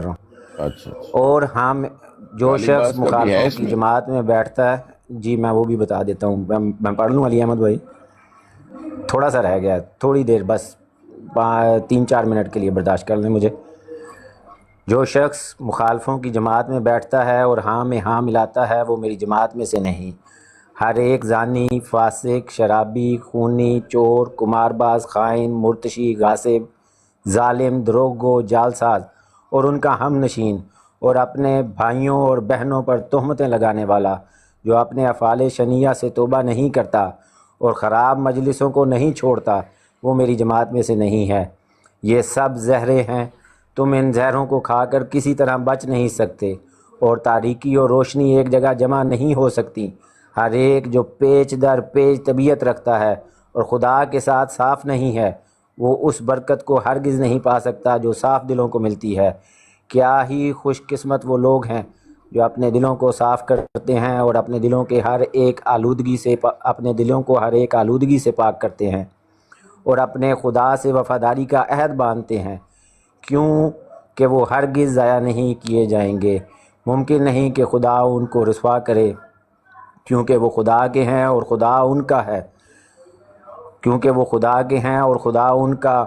رہا ہوں۔ اچھا اچھا، اور ہاں جو علی شخص باز کا بھی ہے مخالفوں اس کی میں؟ جماعت میں بیٹھتا ہے، جی میں وہ بھی بتا دیتا ہوں، میں پڑھ لوں علی احمد بھائی، تھوڑا سا رہ گیا ہے، تھوڑی دیر بس 3-4 منٹ کے لیے برداشت کر لیں مجھے۔ جو شخص مخالفوں کی جماعت میں بیٹھتا ہے اور ہاں میں ہاں ملاتا ہے وہ میری جماعت میں سے نہیں۔ ہر ایک زانی، فاسق، شرابی، خونی، چور، قمار باز، خائن، مرتشی، غاصب، ظالم، دروغگو، جعلساز اور ان کا ہم نشین، اور اپنے بھائیوں اور بہنوں پر تہمتیں لگانے والا، جو اپنے افعال شنیعہ سے توبہ نہیں کرتا اور خراب مجلسوں کو نہیں چھوڑتا، وہ میری جماعت میں سے نہیں ہے۔ یہ سب زہریں ہیں، تم ان زہروں کو کھا کر کسی طرح بچ نہیں سکتے، اور تاریکی اور روشنی ایک جگہ جمع نہیں ہو سکتی۔ ہر ایک جو پیچ در پیچ طبیعت رکھتا ہے اور خدا کے ساتھ صاف نہیں ہے، وہ اس برکت کو ہرگز نہیں پا سکتا جو صاف دلوں کو ملتی ہے۔ کیا ہی خوش قسمت وہ لوگ ہیں جو اپنے دلوں کو صاف کرتے ہیں اور اپنے دلوں کو ہر ایک آلودگی سے پاک کرتے ہیں، اور اپنے خدا سے وفاداری کا عہد باندھتے ہیں، کیوں کہ وہ ہرگز ضائع نہیں کیے جائیں گے۔ ممکن نہیں کہ خدا ان کو رسوا کرے، کیونکہ وہ خدا کے ہیں اور خدا ان کا ہے،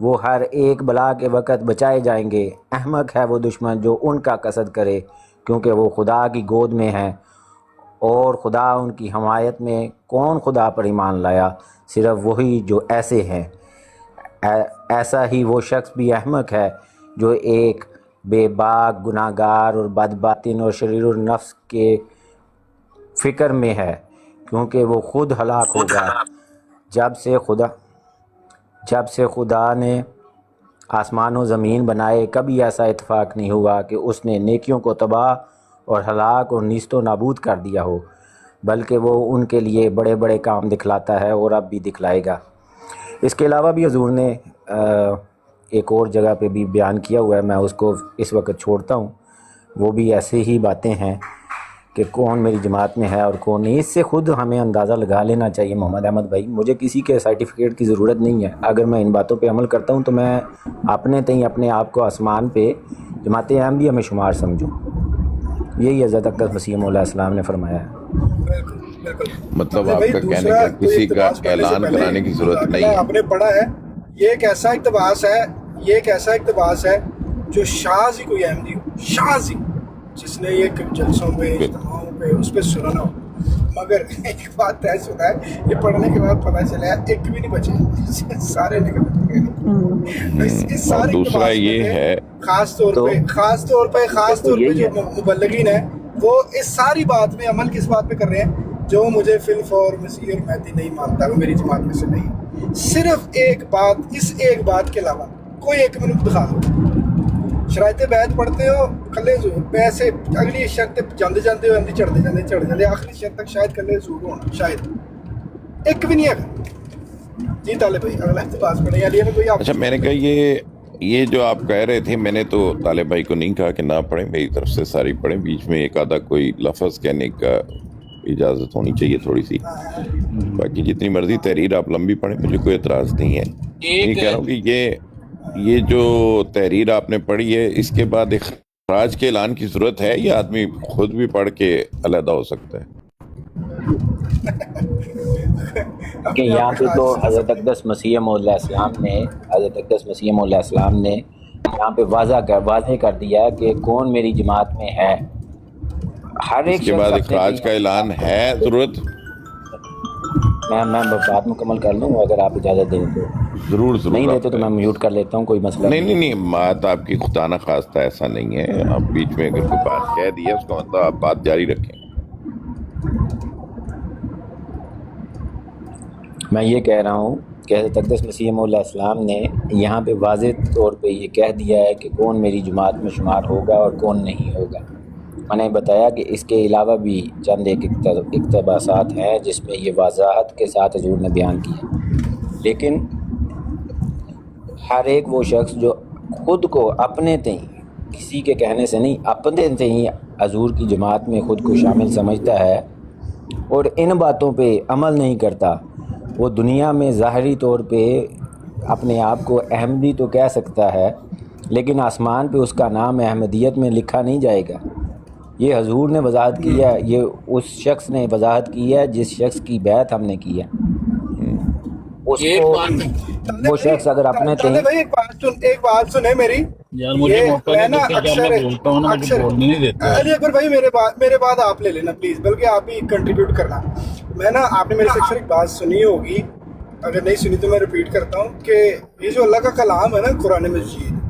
وہ ہر ایک بلا کے وقت بچائے جائیں گے۔ احمق ہے وہ دشمن جو ان کا قصد کرے، کیونکہ وہ خدا کی گود میں ہیں، اور خدا ان کی حمایت میں۔ کون خدا پر ایمان لایا؟ صرف وہی جو ایسے ہیں۔ ایسا ہی وہ شخص بھی احمق ہے جو ایک بے باک، گناہ گار اور بدباطن اور شریر النفس کے فکر میں ہے، کیونکہ وہ خود ہلاک ہوگا۔ جب سے خدا نے آسمان و زمین بنائے، کبھی ایسا اتفاق نہیں ہوا کہ اس نے نیکیوں کو تباہ اور ہلاک اور نیست و نابود کر دیا ہو، بلکہ وہ ان کے لیے بڑے بڑے کام دکھلاتا ہے اور اب بھی دکھلائے گا۔ اس کے علاوہ بھی حضور نے ایک اور جگہ پہ بھی بیان کیا ہوا ہے، میں اس کو اس وقت چھوڑتا ہوں، وہ بھی ایسے ہی باتیں ہیں کہ کون میری جماعت میں ہے اور کون نہیں۔ اس سے خود ہمیں اندازہ لگا لینا چاہیے محمد احمد بھائی، مجھے کسی کے سرٹیفکیٹ کی ضرورت نہیں ہے۔ اگر میں ان باتوں پہ عمل کرتا ہوں تو میں اپنے آپ کو آسمان پہ جماعت احمدیہ میں شمار سمجھوں۔ یہی حضرت اقدس مسیح موعود علیہ السلام نے فرمایا ہے۔ مطلب آپ کا کہنے کا کسی کا اعلان کرانے کی ضرورت نہیں ہے۔ آپ نے پڑھا ہے، یہ ایک ایسا اقتباس ہے جو شاذ ہی کوئی احمدی ہو، شاذ ہی، جس نے یہ جلسوں پہ، اجتماعوں پہ، اس پہ سنا ہو۔ مگر ایک بات طے سنا ہے، یہ پڑھنے کے بعد پتہ چلا ایک بھی نہیں بچے، سارے نکل گئے۔ اور دوسرا یہ ہے، خاص طور پہ جو مبلغین ہیں وہ اس ساری بات میں عمل کس بات پہ کر رہے ہیں؟ جو مجھے فی الفور مسیح اور مہدی نہیں مانتا، وہ میری جماعت میں سے نہیں۔ صرف ایک بات، اس ایک بات کے علاوہ کوئی ایک منٹ دکھا دو۔ شرائط بیعت پڑھتے ہو کلے زور پیسے، اگلی شرط جاندے جاندے ہو اندھی چڑھتے جاندے آخری شرط تک شاید کلے زور ہونا، شاید ایک بھی نہیں ہے۔ جی طالب بھائی اگلا اقتباس پڑھیں، علی میں کوئی آپ۔ اچھا میں نے کہا یہ جو آپ کہہ رہے تھے، میں نے تو طالب بھائی کو نہیں کہا کہ نہ پڑھیں، میری طرف سے ساری پڑھیں، بیچ میں ایک آدھا کوئی لفظ کہنے کا اجازت ہونی چاہیے تھوڑی سی، باقی جتنی مرضی تحریر آپ لمبی پڑھیں، مجھے کوئی اعتراض نہیں ہے۔ یہ کہہ رہا ہوں کہ یہ جو تحریر آپ نے پڑھی ہے، اس کے بعد اخراج کے اعلان کی ضرورت ہے یا آدمی خود بھی پڑھ کے علیحدہ ہو سکتا ہے؟ کہ یہاں پہ تو حضرت اقدس مسیح موعود علیہ السلام نے یہاں پہ واضح کر دیا کہ کون میری جماعت میں ہے۔ ہر ایک اس کے بعد اخراج کا اعلان ہے ضرورت؟ میں بات مکمل کر لوں اگر آپ اجازت دیں تو۔ ضرور نہیں دیتے تو میں میوٹ کر لیتا ہوں، کوئی مسئلہ نہیں، بات آپ کی خدا نہ خواستہ ایسا نہیں ہے، آپ بیچ میں اگر کوئی بات کہہ دی ہے اس کا مطلب آپ بات جاری رکھیں۔ میں یہ کہہ رہا ہوں کہ حضرت اقدس مسیح موعود علیہ السلام نے یہاں پہ واضح طور پہ یہ کہہ دیا ہے کہ کون میری جماعت میں شمار ہوگا اور کون نہیں ہوگا۔ میں نے بتایا کہ اس کے علاوہ بھی چند ایک اقتباسات ہیں جس میں یہ وضاحت کے ساتھ حضور نے بیان کیا، لیکن ہر ایک وہ شخص جو خود کو اپنے تئیں، کسی کے کہنے سے نہیں، اپنے تئیں حضور کی جماعت میں خود کو شامل سمجھتا ہے اور ان باتوں پہ عمل نہیں کرتا، وہ دنیا میں ظاہری طور پہ اپنے آپ کو احمدی تو کہہ سکتا ہے، لیکن آسمان پہ اس کا نام احمدیت میں لکھا نہیں جائے گا. یہ حضور نے وضاحت کی ہے, یہ اس شخص نے وضاحت کی ہے جس شخص کی بیعت ہم نے کی ہے. اس کو وہ شخص اگر اپنے بھائی ایک بات سنے میری. یار مجھے موقع نہیں دیتے جب میں بولتا ہوں نا مجھے بولنے نہیں دیتے. علی اکبر بھائی میرے بات آپ لے لینا پلیز, بلکہ آپ بھی کنٹریبیوٹ کرنا. میں نا آپ نے میرے سے اکثر ایک بات سنی ہوگی, اگر نہیں سنی تو میں ریپیٹ کرتا ہوں کہ یہ جو اللہ کا کلام ہے نا قرآن مجید,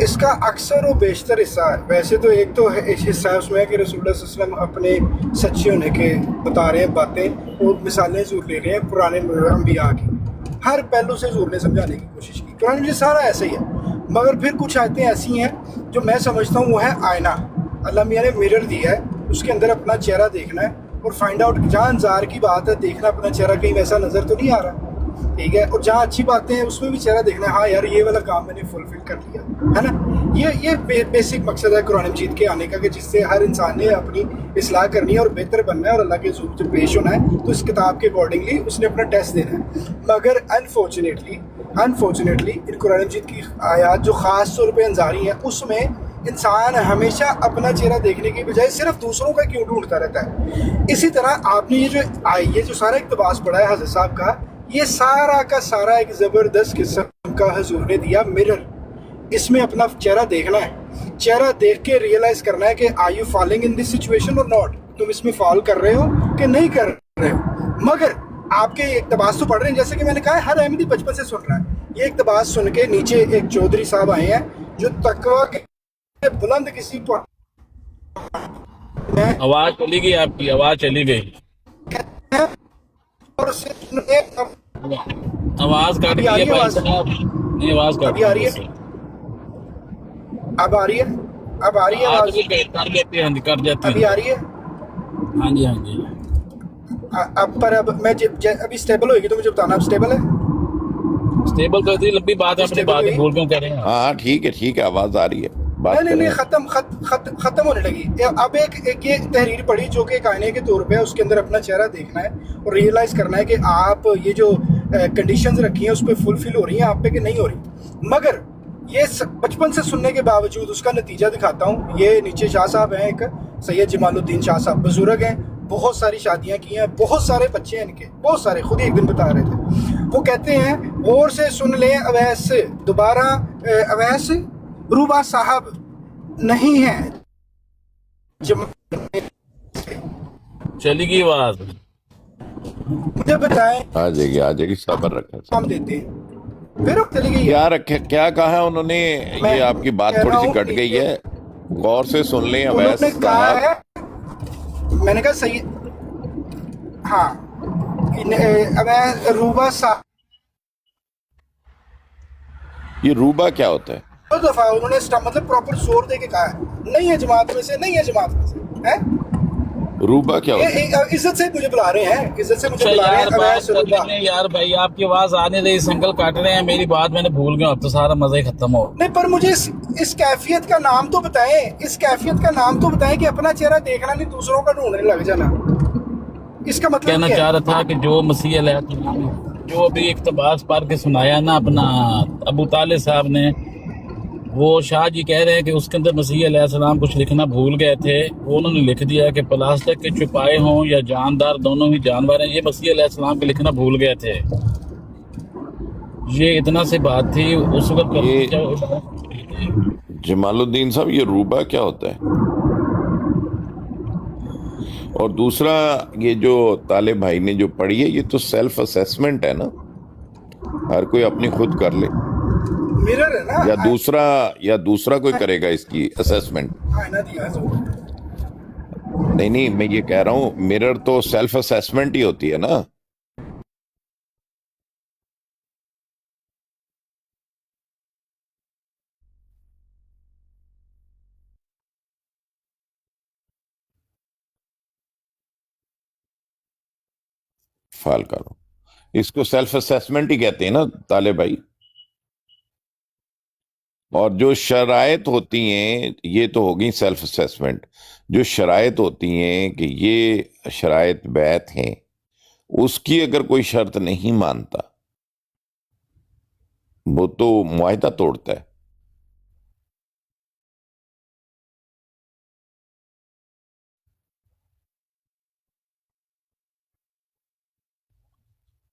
اس کا اکثر و بیشتر حصہ ہے. ویسے تو ایک تو حصہ ہے اس میں کہ رسول اللہ صلی اللہ علیہ وسلم اپنے سچے ہونے کے بتا رہے ہیں باتیں, وہ مثالیں ضرور لے رہے ہیں پرانے انبیاء کی, ہر پہلو سے حضور نے سمجھانے کی کوشش کی. قرآن مجید سارا ایسا ہی ہے, مگر پھر کچھ آیتیں ایسی ہیں جو میں سمجھتا ہوں وہ ہے آئینہ. اللہ میاں نے مرر دیا ہے, اس کے اندر اپنا چہرہ دیکھنا ہے اور فائنڈ آؤٹ, جہاں انظار کی بات ہے دیکھنا اپنا چہرہ کہیں ویسا نظر تو نہیں آ رہا, ٹھیک ہے, اور جہاں اچھی باتیں ہیں اس میں بھی چہرہ دیکھنا ہے, ہاں یار یہ والا کام میں نے فلفل کر لیا ہے نا. یہ بیسک مقصد ہے قرآن مجید کے آنے کا, کہ جس سے ہر انسان نے اپنی اصلاح کرنی ہے اور بہتر بننا ہے اور اللہ کے حضور سے پیش ہونا ہے, تو اس کتاب کے اکارڈنگلی اس نے اپنا ٹیسٹ دینا ہے. مگر انفارچونیٹلی ان قرآن مجید کی آیات جو خاص طور پہ انظاری ہیں, اس میں انسان ہمیشہ اپنا چہرہ دیکھنے کی بجائے صرف دوسروں کا کیوں ڈھونڈتا رہتا ہے. اسی طرح آپ نے یہ جو سارا اقتباس پڑھا ہے حضرت صاحب کا, یہ سارا کا سارا ایک زبردست قسم کا حضور نے دیا مرر. اس میں اپنا چہرہ دیکھنا ہے, چہرہ دیکھ کے ریئلائز کرنا ہے کہ are you falling in this situation اور ناٹ, تم اس میں فال کر رہے ہو کہ نہیں کر رہے ہو. مگر آپ کے اقتباس تو پڑھ رہے ہیں, جیسے کہ میں نے کہا ہر احمدی بچپن سے سن رہا ہے. یہ اقتباس سن کے نیچے ایک چودھری صاحب آئے ہیں جو تقویٰ کے بلند کسی کو آواز چلی گئی, آپ کی آواز چلی گئی, اور آواز کٹ گئی ہے بھائی صاحب, نہیں آواز کٹ آ رہی ہے, اب آ رہی ہے, اب آ رہی ہے آواز, کر لیتے ہیں, کر جاتے ابھی ہیں. آ رہی ہے. ہاں جی ہاں جی, اب میں ابھی اسٹیبل ہوئے گی تو مجھے بتانا اب اسٹیبل ہے. اسٹیبل کر دی, لمبی بات ہے, اپنی بات بھول کیوں کہہ رہے ہیں. ہاں ٹھیک ہے, آواز آ رہی ہے, بات نہیں ختم ہونے لگی. اب ایک یہ تحریر پڑھی جو کہ ایک آئینے کے طور پہ اس کے اندر اپنا چہرہ دیکھنا ہے اور ریئلائز کرنا ہے کہ آپ یہ جو کنڈیشنز رکھی ہیں اس پہ فلفل ہو رہی ہیں آپ پہ کہ نہیں ہو رہی. مگر یہ بچپن سے سننے کے باوجود اس کا نتیجہ دکھاتا ہوں. یہ نیچے شاہ صاحب ہیں, ایک سید جمال الدین شاہ صاحب, بزرگ ہیں, بہت ساری شادیاں کی ہیں, بہت سارے بچے ہیں ان کے, بہت سارے, خود ہی ایک دن بتا رہے تھے. وہ کہتے ہیں غور سے سن لیں اویس دوبارہ, اویس روبا صاحب نہیں ہے, چلی گئی آواز, مجھے بتائیں. آ جائے گی, صبر رکھیں. ہم دیتے ہیں پھر چلی گئی. کیا رکھے, کیا کہا انہوں نے, یہ آپ کی بات تھوڑی سی کٹ گئی ہے, غور سے سن لیں اویس صاحب. میں نے کہا صحیح, ہاں اویس روبا صاحب. یہ روبا کیا ہوتا ہے؟ دو دفعہ انہوں نے مطلب پراپر زور دے کے کہا ہے, نہیں ہے جماعت میں سے, نہیں ہے جماعت میں سے. روبا کیا ہوتا ہے؟ عزت سے مجھے بلا رہے ہیں, عزت سے مجھے اچھا بلا رہے یار ہیں اویس بات روبا. کر لیں یار بھائی, آپ کی آواز آنے رہی, سنگل کاٹ رہے ہیں, میری بات میں نے بھول گیا, اب تو سارا مزہ ہی ختم ہو. نہیں پر مجھے اس کیفیت کا نام تو بتائیں, اس کیفیت کا نام تو بتائیں کہ اپنا چہرہ دیکھنا نہیں دوسروں کا ڈھونڈنے لگ جانا. اس کا مطلب کہنا کیا چاہ ہے؟ رہا تھا کہ جو مسیح علیہ السلام جو ابھی اقتباس پڑھ کے سنایا نا اپنا ابو طالب صاحب نے, وہ شاہ جی کہہ رہے ہیں کہ اس کے اندر مسیح علیہ السلام کچھ لکھنا بھول گئے تھے. وہ انہوں نے لکھ دیا کہ پلاسٹک کے چھپائے ہوں یا جاندار, دونوں ہی جانور ہیں, یہ مسیح علیہ السلام کے لکھنا بھول گئے تھے. یہ اتنا سی بات تھی اس وقت. جمال الدین صاحب, یہ روبا کیا ہوتا ہے؟ اور دوسرا یہ جو طالب بھائی نے جو پڑھی ہے, یہ تو سیلف اسیسمنٹ ہے نا, ہر کوئی اپنی خود کر لے, مرر ہے نا, یا دوسرا کوئی کرے گا اس کی اسیسمنٹ. آئینہ دیا ہے. نہیں, میں یہ کہہ رہا ہوں مرر تو سیلف اسیسمنٹ ہی ہوتی ہے نا. فال کرو, اس کو سیلف اسیسمنٹ ہی کہتے ہیں نا طالب بھائی. اور جو شرائط ہوتی ہیں یہ تو ہوگی سیلف اسیسمنٹ. جو شرائط ہوتی ہیں کہ یہ شرائط بیعت ہیں, اس کی اگر کوئی شرط نہیں مانتا وہ تو معاہدہ توڑتا ہے.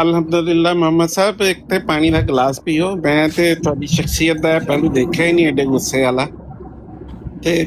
ਅਲਹਮਦੁਲਿਲਾ। ਮੁਹੰਮਦ ਸਾਹਿਬ ਇੱਕ ਤੇ ਪਾਣੀ ਦਾ ਗਲਾਸ ਪੀਓ। ਮੈਂ ਤੇ ਤੁਹਾਡੀ ਸ਼ਖਸੀਅਤ ਦਾ ਪਹਿਲਾਂ ਦੇਖਿਆ ਹੀ ਨਹੀਂ ਐਡੇ ਗੁੱਸੇ ਵਾਲਾ, ਤੇ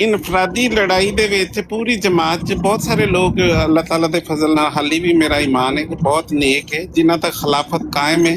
ਇਨਫਰਾਦੀ ਲੜਾਈ ਦੇ ਵਿੱਚ ਪੂਰੀ ਜਮਾਤ 'ਚ ਬਹੁਤ ਸਾਰੇ ਲੋਕ ਅੱਲਾਹ ਤਾਲਾ ਦੇ ਫਜ਼ਲ ਨਾਲ ਹਾਲੀ ਵੀ ਮੇਰਾ ਈਮਾਨ ਹੈ ਕਿ ਬਹੁਤ ਨੇਕ ਹੈ, ਜਿਨ੍ਹਾਂ ਤੱਕ ਖਿਲਾਫਤ ਕਾਇਮ ਹੈ।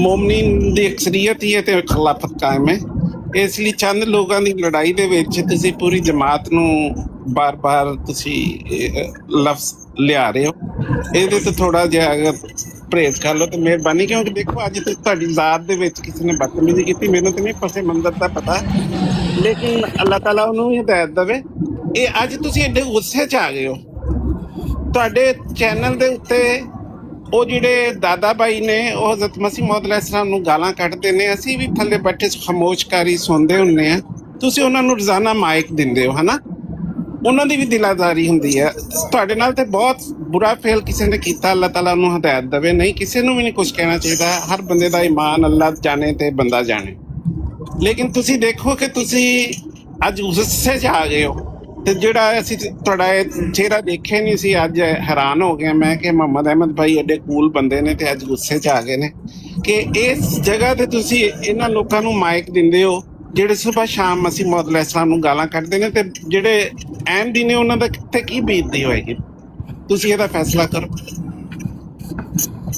ਮੂਮਨੀਨ ਦੀ ਅਕਸਰੀਅਤ ਹੀ ਹੈ ਤੇ ਖਿਲਾਫਤ ਕਾਇਮ ਹੈ। ਇਸ ਲਈ ਚੰਦ ਲੋਕਾਂ ਦੀ ਲੜਾਈ ਦੇ ਵਿੱਚ ਤੁਸੀਂ ਪੂਰੀ ਜਮਾਤ ਨੂੰ ਬਾਰ-ਬਾਰ ਤੁਸੀਂ ਲਫ਼ਜ਼ ਲਿਆ ਰਹੇ ਹੋ। ਇਹਦੇ ਤੇ ਥੋੜਾ ਜਿਹਾ ਅਗਰ ਪਰਹੇਜ਼ ਕਰ ਲਓ ਤੇ ਮਿਹਰਬਾਨੀ, ਕਿਉਂਕਿ ਦੇਖੋ ਅੱਜ ਤੇ ਤੁਹਾਡੀ ਜ਼ਾਤ ਦੇ ਵਿੱਚ ਕਿਸੇ ਨੇ ਬਦਤਮੀਜ਼ੀ ਕੀਤੀ, ਮੈਨੂੰ ਤੇ ਨਹੀਂ ਪਸੇ ਮੰਦਰ ਦਾ ਪਤਾ, ਲੇਕਿਨ ਅੱਲਾਹ ਤਾਲਾ ਉਹਨੂੰ ਵੀ ਹਦਾਇਤ ਦੇਵੇ। ਇਹ ਅੱਜ ਤੁਸੀਂ ਐਡੇ ਗੁੱਸੇ 'ਚ ਆ ਗਏ ਹੋ। ਤੁਹਾਡੇ ਚੈਨਲ ਦੇ ਉੱਤੇ ਉਹ ਜਿਹੜੇ ਦਾਦਾ ਭਾਈ ਨੇ ਉਹ ਹਜ਼ਰਤ ਮਸੀਹ ਮੌਦ ਅਲੈਹਿਸਲਾਮ ਨੂੰ ਗਾਲਾਂ ਕੱਢਦੇ ਨੇ, ਅਸੀਂ ਵੀ ਥੱਲੇ ਬੈਠੇ ਖਾਮੋਸ਼ਕਾਰੀ ਸੁਣਦੇ ਹੁੰਦੇ ਹਾਂ। ਤੁਸੀਂ ਉਹਨਾਂ ਨੂੰ ਰੋਜ਼ਾਨਾ ਮਾਈਕ ਦਿੰਦੇ ਹੋ, ਹਨਾ? ਉਹਨਾਂ ਦੀ ਵੀ ਦਿਲਾਦਾਰੀ ਹੁੰਦੀ ਹੈ। ਤੁਹਾਡੇ ਨਾਲ ਤੇ ਬਹੁਤ ਬੁਰਾ ਫੇਲ ਕਿਸੇ ਨੇ ਕੀਤਾ, ਅੱਲਾਹ ਤਾਲਾ ਉਹਨੂੰ ਹਦਾਇਤ ਦੇਵੇ। ਨਹੀਂ, ਕਿਸੇ ਨੂੰ ਵੀ ਨਹੀਂ ਕੁਝ ਕਹਿਣਾ ਚਾਹੀਦਾ। ਹਰ ਬੰਦੇ ਦਾ ਈਮਾਨ ਅੱਲਾਹ ਜਾਣੇ ਤੇ ਬੰਦਾ ਜਾਣੇ। ਲੇਕਿਨ ਤੁਸੀਂ ਦੇਖੋ ਕਿ ਤੁਸੀਂ ਅੱਜ ਗੁੱਸੇ 'ਚ ਆ ਗਏ ਹੋ, ਤੇ ਜਿਹੜਾ ਅਸੀਂ ਤੁਹਾਡਾ ਇਹ ਚਿਹਰਾ ਦੇਖਿਆ ਨਹੀਂ ਸੀ, ਅੱਜ ਹੈਰਾਨ ਹੋ ਗਿਆ ਮੈਂ ਕਿ ਮੁਹੰਮਦ ਅਹਿਮਦ ਭਾਈ ਐਡੇ ਕੂਲ ਬੰਦੇ ਨੇ ਤੇ ਅੱਜ ਗੁੱਸੇ 'ਚ ਆ ਗਏ ਨੇ। ਕਿ ਇਸ ਜਗ੍ਹਾ ਤੇ ਤੁਸੀਂ ਇਹਨਾਂ ਲੋਕਾਂ ਨੂੰ ਮਾਈਕ ਦਿੰਦੇ ਹੋ ਜਿਹੜੇ ਸਵੇਰ ਸ਼ਾਮ ਮਸੀਹ ਮੌਦ ਅਲੈਹਿਸਲਾਮ ਨੂੰ ਗਾਲਾਂ ਕੱਢਦੇ ਨੇ, ਤੇ ਜਿਹੜੇ ਐਨ ਦੀ ਨੇ ਉਹਨਾਂ ਦਾ ਕਿੱਥੇ ਕੀ ਬੀਤਦੀ ਹੋਏਗੀ? ਤੁਸੀਂ ਇਹਦਾ ਫੈਸਲਾ ਕਰੋ।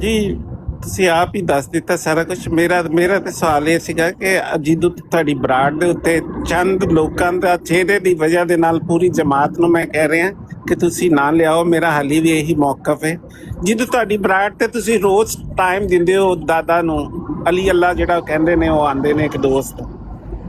ਜੀ ਤੁਸੀਂ ਆਪ ਹੀ ਦੱਸ ਦਿੱਤਾ ਸਾਰਾ ਕੁਝ। ਮੇਰਾ ਤੇ ਸਵਾਲ ਇਹ ਸੀਗਾ ਕਿ ਜਦੋਂ ਤੁਹਾਡੀ ਬਰਾੜ ਦੇ ਉੱਤੇ ਚੰਦ ਲੋਕਾਂ ਦਾ ਚਿਹਰੇ ਦੀ ਵਜ੍ਹਾ ਦੇ ਨਾਲ ਪੂਰੀ ਜਮਾਤ ਨੂੰ ਮੈਂ ਕਹਿ ਰਿਹਾ ਕਿ ਤੁਸੀਂ ਨਾ ਲਿਆਓ, ਮੇਰਾ ਹਾਲੀ ਵੀ ਇਹੀ ਮੌਕਫ ਹੈ। ਜਦੋਂ ਤੁਹਾਡੀ ਬਰਾੜ ਤੇ ਤੁਸੀਂ ਰੋਜ਼ ਟਾਈਮ ਦਿੰਦੇ ਹੋ ਦਾਦਾ ਨੂੰ, ਅਲੀ ਅੱਲਾ ਜਿਹੜਾ ਕਹਿੰਦੇ ਨੇ, ਉਹ ਆਉਂਦੇ ਨੇ ਇੱਕ ਦੋਸਤ,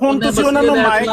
ਹੁਣ ਤੁਸੀਂ ਉਹਨਾਂ ਨੂੰ ਮਾਈਕ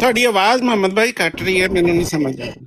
ਤੁਹਾਡੀ ਆਵਾਜ਼ ਮੁਹੰਮਦ ਭਾਈ ਕੱਟ ਰਹੀ ਹੈ, ਮੈਨੂੰ ਨਹੀਂ ਸਮਝ ਆ ਰਹੀ।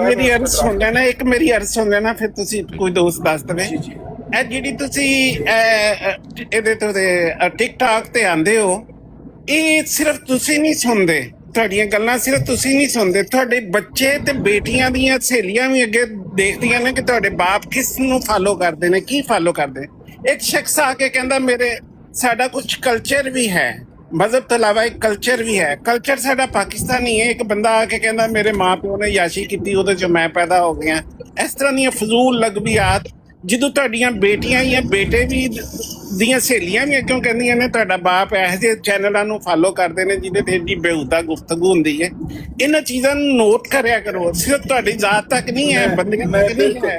ਮੇਰੀ ਅਰਜ਼ ਸੁਣ ਲੈਣਾ, ਇੱਕ ਮੇਰੀ ਅਰਜ਼ ਸੁਣ ਲੈਣਾ, ਫਿਰ ਤੁਸੀਂ ਕੋਈ ਦੋਸਤ ਦੱਸ ਦੇਵੇ। ਜੀ ਜੀ ਇਹ ਜਿਹੜੀ ਤੁਸੀਂ ਇਹਦੇ ਤੋਂ ਟਿਕਟੌਕ ਤੇ ਆਂਦੇ ਹੋ, ਇਹ ਸਿਰਫ ਤੁਸੀਂ ਨਹੀਂ ਸੁਣਦੇ, ਤੁਹਾਡੀਆਂ ਗੱਲਾਂ ਸਿਰਫ ਤੁਸੀਂ ਨਹੀਂ ਸੁਣਦੇ, ਤੁਹਾਡੇ ਬੱਚੇ ਤੇ ਬੇਟੀਆਂ ਦੀਆਂ ਸਹੇਲੀਆਂ ਵੀ ਅੱਗੇ ਦੇਖਦੀਆਂ ਨੇ ਕਿ ਤੁਹਾਡੇ ਬਾਪ ਕਿਸ ਨੂੰ ਫਾਲੋ ਕਰਦੇ ਨੇ, ਕੀ ਫਾਲੋ ਕਰਦੇ। ਇੱਕ ਸ਼ਖਸ ਆ ਕੇ ਕਹਿੰਦਾ ਮੇਰੇ ਸਾਡਾ ਕੁਝ ਕਲਚਰ ਵੀ ਹੈ, ਮਜ਼ਹਬ ਤੋਂ ਇਲਾਵਾ ਇੱਕ ਕਲਚਰ ਵੀ ਹੈ, ਕਲਚਰ ਸਾਡਾ ਪਾਕਿਸਤਾਨੀ ਹੈ। ਇੱਕ ਬੰਦਾ ਆ ਕੇ ਕਹਿੰਦਾ ਮੇਰੇ ਮਾਂ ਪਿਓ ਨੇ ਯਾਸ਼ੀ ਕੀਤੀ, ਉਹਦੇ ਚ ਮੈਂ ਪੈਦਾ ਹੋ ਗਿਆ। ਇਸ ਤਰ੍ਹਾਂ ਦੀਆਂ ਫਜ਼ੂਲ ਲਗਵੀਆਤ, ਜਦੋਂ ਤੁਹਾਡੀਆਂ ਬੇਟੀਆਂ ਜਾਂ ਬੇਟੇ ਵੀ ਦੀਆਂ ਸਹੇਲੀਆਂ ਵੀ ਅੱਗੋਂ ਕਹਿੰਦੀਆਂ ਨੇ ਤੁਹਾਡਾ ਬਾਪ ਇਹੋ ਜਿਹੇ ਚੈਨਲਾਂ ਨੂੰ ਫਾਲੋ ਕਰਦੇ ਨੇ ਜਿਹਦੇ ਤੇ ਏਡੀ ਬੇਹੂਦਾ ਗੁਫ਼ਤਗੂ ਹੁੰਦੀ ਹੈ। ਇਹਨਾਂ ਚੀਜ਼ਾਂ ਨੂੰ ਨੋਟ ਕਰਿਆ ਕਰੋ, ਸਿਰਫ ਤੁਹਾਡੀ ਜ਼ਾਤ ਤੱਕ ਨਹੀਂ ਹੈ, ਬੰਦਿਆਂ ਤੱਕ ਨਹੀਂ ਹੈ,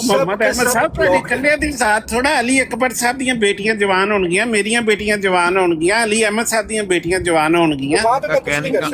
ਮੁਹੰਮਦ ਅਹਿਮਦ ਸਾਹਿਬ ਤੁਹਾਡੀ ਇਕੱਲਿਆਂ ਦੀ ਜ਼ਾਤ ਥੋੜਾ, ਅਲੀ ਅਕਬਰ ਸਾਹਿਬ ਦੀਆਂ ਬੇਟੀਆਂ ਜਵਾਨ ਹੋਣਗੀਆਂ, ਮੇਰੀਆਂ ਬੇਟੀਆਂ ਜਵਾਨ ਹੋਣਗੀਆਂ, ਅਲੀ ਅਹਿਮਦ ਸਾਹਿਬ ਦੀਆਂ ਬੇਟੀਆਂ ਜਵਾਨ ਹੋਣਗੀਆਂ।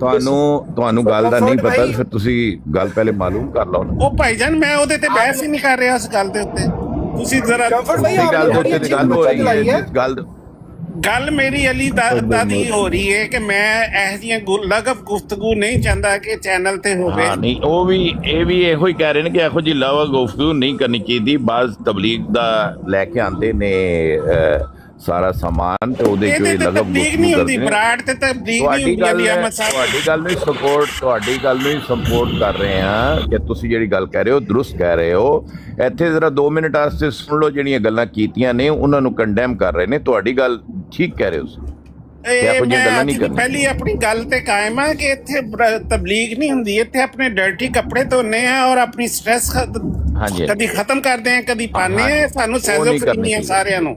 ਤੁਹਾਨੂੰ ਗੱਲ ਦਾ ਨਹੀਂ ਪਤਾ, ਫਿਰ ਤੁਸੀਂ ਗੱਲ ਪਹਿਲੇ ਮਾਲੂਮ ਕਰ ਲਓ ਨਾ। ਉਹ ਭਾਈਜਾਨ ਮੈਂ ਉਹਦੇ ਤੇ ਬਹਿਸ ਹੀ ਨਹੀਂ ਕਰ ਰਿਹਾ ਉਸ ਗੱਲ ਦੇ ਉੱਤੇ। ਤੁਸੀਂ ਜ਼ਰਾ ਕੰਫਰਟ ਭਾਈ ਗੱਲ ਦੇ ਉੱਤੇ ਗੱਲ ਹੋ ਰਹੀ ਹੈ, ਗੱਲ ਮੇਰੀ ਅਲੀ ਦਾਦੀ ਹੋ ਰਹੀ ਹੈ ਕਿ ਮੈਂ ਇਹ ਜੀਆਂ ਲਗਵ ਗੁਫ਼ਤਗੂ ਨਹੀਂ ਚਾਹੁੰਦਾ ਕਿ ਚੈਨਲ ਤੇ ਹੋਵੇ। ਹਾਂ ਨਹੀਂ, ਉਹ ਵੀ ਇਹ ਵੀ ਇਹੋ ਹੀ ਕਹਿ ਰਹੇ ਨੇ ਕਿ ਇਹੋ ਜਿਹੀ ਲਗਵ ਗੁਫ਼ਤਗੂ ਨਹੀਂ ਕਰਨੀ ਚਾਹੀਦੀ। ਬਾਜ਼ ਤਬਲੀਗ ਦਾ ਲੈ ਕੇ ਆਉਂਦੇ ਨੇ ਸਾਰਾ ਸਮਾਨ ਤੇ ਉਹਦੇ ਚੋਂ ਇਹ ਲਗਭ ਤਬਲੀਗ ਨਹੀਂ ਹੁੰਦੀ ਬਰਾੜ ਤੇ ਤਬਲੀਗ ਨਹੀਂ ਹੁੰਦੀ ਅਲੀ ਅਹਿਮਦ ਸਾਹਿਬ ਤੁਹਾਡੀ ਗੱਲ ਨੂੰ ਸਪੋਰਟ ਕਰ ਰਹੇ ਹਾਂ ਕਿ ਤੁਸੀਂ ਜਿਹੜੀ ਗੱਲ ਕਹਿ ਰਹੇ ਹੋ ਦਰੁਸਤ ਕਹਿ ਰਹੇ ਹੋ। ਇੱਥੇ ਜ਼ਰਾ 2 ਮਿੰਟ ਵਾਸਤੇ ਸੁਣ ਲਓ, ਜਿਹੜੀਆਂ ਗੱਲਾਂ ਕੀਤੀਆਂ ਨੇ ਉਹਨਾਂ ਨੂੰ ਕੰਡੈਮ ਕਰ ਰਹੇ ਨੇ। ਤੁਹਾਡੀ ਗੱਲ ਠੀਕ ਕਹਿ ਰਹੇ ਹੋ, ਪਹਿਲੀ ਆਪਣੀ ਗੱਲ ਤੇ ਕਾਇਮ ਹੈ ਕਿ ਇੱਥੇ ਤਬਲੀਗ ਨਹੀਂ ਹੁੰਦੀ, ਇੱਥੇ ਆਪਣੇ ਡਰਟੀ ਕੱਪੜੇ ਧੋਨੇ ਆ ਔਰ ਆਪਣੀ ਸਟ੍ਰੈਸ ਕਦੀ ਖਤਮ ਕਰਦੇ ਆ ਕਦੀ ਪਾਣੇ ਆ। ਸਾਨੂੰ ਸੈਜ਼ੋਫਰੀਨੀ ਹੈ ਸਾਰਿਆਂ ਨੂੰ,